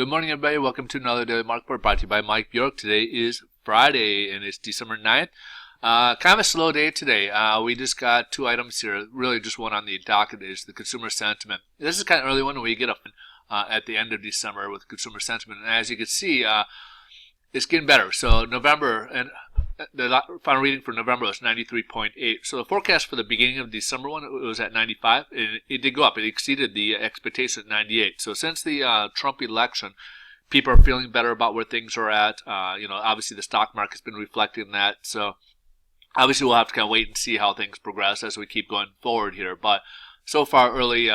Good morning, everybody. Welcome to another Daily Market Report brought to you by Mike Bjork. Today is Friday, and it's December 9th. Kind of a slow day today. We just got two items here. Really, just one on the docket is the consumer sentiment. This is kind of early one. We get up at the end of December with consumer sentiment, and as you can see, it's getting better. So November, and the final reading for November was 93.8. So the forecast for the beginning of December one, it was at 95, and it did go up. It exceeded the expectation at 98. So since the Trump election, people are feeling better about where things are at. Obviously the stock market's been reflecting that. So obviously we'll have to kind of wait and see how things progress as we keep going forward here. But so far, early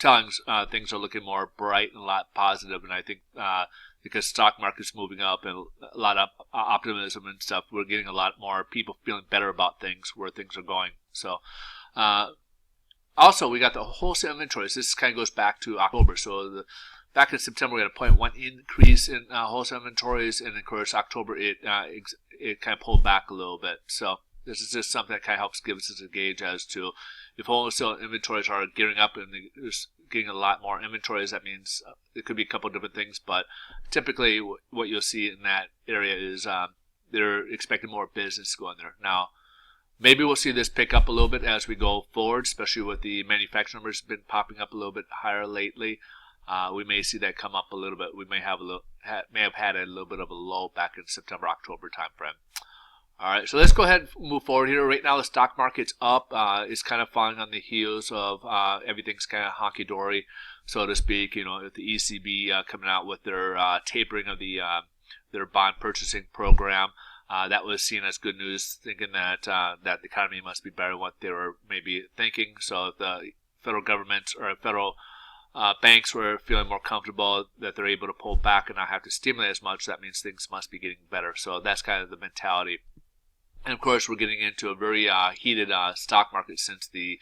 tellings, things are looking more bright and a lot positive, and I think because stock market's moving up and a lot of optimism and stuff, we're getting a lot more people feeling better about things, where things are going. So also we got the wholesale inventories. This kind of goes back to October. So back in September we had a 0.1 increase in wholesale inventories, and of course October it kind of pulled back a little bit. So this is just something that kind of helps give us a gauge as to if wholesale inventories are gearing up and there's getting a lot more inventories. That means it could be a couple of different things, but typically what you'll see in that area is they're expecting more business to go in there. Now, maybe we'll see this pick up a little bit as we go forward, especially with the manufacturing numbers been popping up a little bit higher lately. We may see that come up a little bit. We may have had a little bit of a low back in September, October timeframe. All right, so let's go ahead and move forward here. Right now, the stock market's up. It's kind of falling on the heels of everything's kind of honky-dory, so to speak. You know, with the ECB coming out with their tapering of their bond purchasing program, that was seen as good news, thinking that that the economy must be better than what they were maybe thinking. So if the federal government or federal banks were feeling more comfortable that they're able to pull back and not have to stimulate as much, that means things must be getting better. So that's kind of the mentality. And of course, we're getting into a very heated stock market since the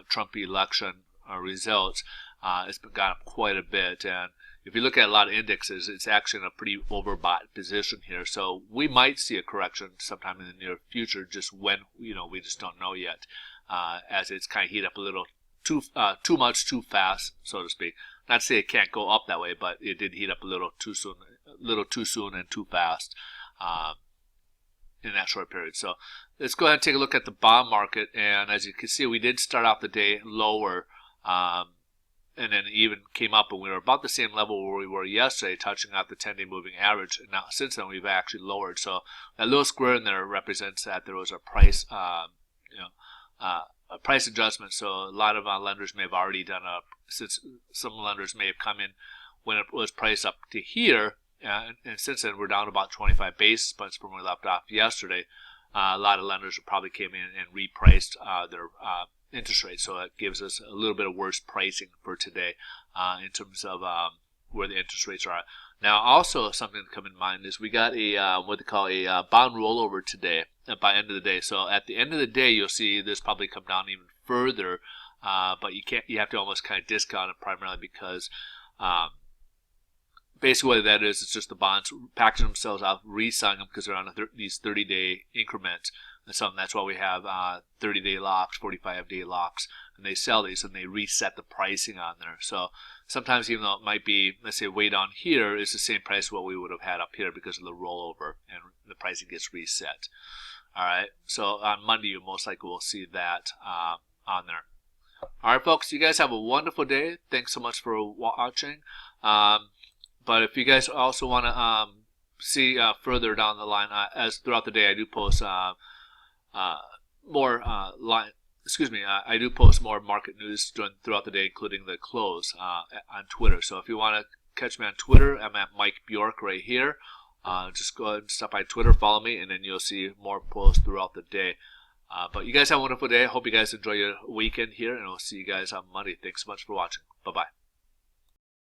Trump election results. It's gone up quite a bit, and if you look at a lot of indexes, it's actually in a pretty overbought position here. So we might see a correction sometime in the near future. Just when, we just don't know yet, as it's kind of heat up a little too much, too fast, so to speak. Not to say it can't go up that way, but it did heat up a little too soon and too fast. In that short period. So let's go ahead and take a look at the bond market, and as you can see, we did start out the day lower, and then even came up, and we were about the same level where we were yesterday, touching out the 10-day moving average. And now since then we've actually lowered. So that little square in there represents that there was a price a price adjustment. So a lot of lenders may have already done since some lenders may have come in when it was priced up to here. And since then, we're down about 25 basis points from where we left off yesterday. A lot of lenders probably came in and repriced their interest rates, so that gives us a little bit of worse pricing for today in terms of where the interest rates are at. Now, also something to come in mind is we got a what they call a bond rollover today by end of the day. So at the end of the day, you'll see this probably come down even further, but you have to almost kind of discount it primarily because basically what that is, it's just the bonds packaging themselves out, reselling them because they're on these 30-day increments. And so that's why we have 30-day locks, 45-day locks, and they sell these and they reset the pricing on there. So sometimes even though it might be, let's say, way down here, it's the same price what we would have had up here because of the rollover, and the pricing gets reset. All right, so on Monday you most likely will see that on there. All right, folks, you guys have a wonderful day. Thanks so much for watching. But if you guys also want to see further down the line, as throughout the day, I do post more I do post more market news throughout the day, including the close on Twitter. So if you want to catch me on Twitter, I'm at Mike Bjork right here. Just go ahead and stop by Twitter, follow me, and then you'll see more posts throughout the day. But you guys have a wonderful day. I hope you guys enjoy your weekend here, and we'll see you guys on Monday. Thanks so much for watching. Bye-bye.